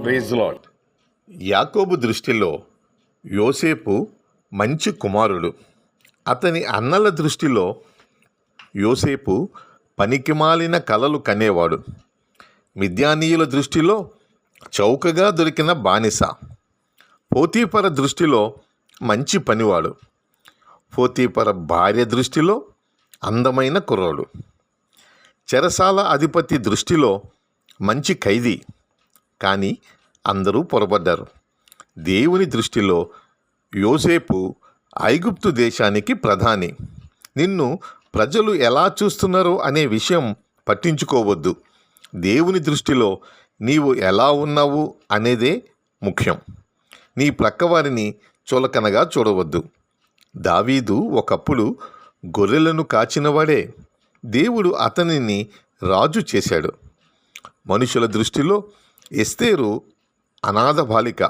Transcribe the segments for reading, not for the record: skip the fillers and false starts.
Praise lord. యాకోబు దృష్టిలో యోసేపు మంచి కుమారుడు. అతని అన్నల దృష్టిలో యోసేపు పనికిమాలిన కలలు కనేవాడు. మిద్యానీయుల దృష్టిలో చౌకగా దొరికిన బానిస. పోతీఫర దృష్టిలో మంచి పనివాడు. పోతీఫర భార్య దృష్టిలో అందమైన కుర్రాడు. చెరసాల అధిపతి దృష్టిలో మంచి ఖైదీ. కానీ అందరూ పొరబడ్డారు. దేవుని దృష్టిలో యోసేపు ఐగుప్తు దేశానికి ప్రధాని. నిన్ను ప్రజలు ఎలా చూస్తున్నారో అనే విషయం పట్టించుకోవద్దు. దేవుని దృష్టిలో నీవు ఎలా ఉన్నావు అనేదే ముఖ్యం. నీ ప్రక్కవారిని చులకనగా చూడవద్దు. దావీదు ఒకప్పుడు గొర్రెలను కాచినవాడే. దేవుడు అతనిని రాజు చేశాడు. మనుషుల దృష్టిలో ఎస్తేరు అనాథ బాలిక,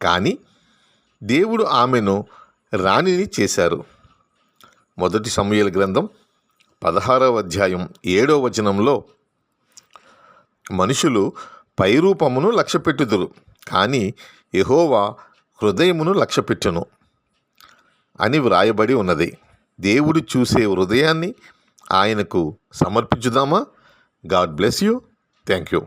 కానీ దేవుడు ఆమెను రాణిని చేశారు. 1 సమూయేలు గ్రంథం 16వ అధ్యాయం 7వ వచనంలో మనుషులు పైరూపమును లక్ష్యపెట్టుదురు, కానీ యెహోవా హృదయమును లక్ష్యపెట్టును అని వ్రాయబడి ఉన్నది. దేవుడు చూసే హృదయాన్ని ఆయనకు సమర్పించుదామా? God bless you. Thank you.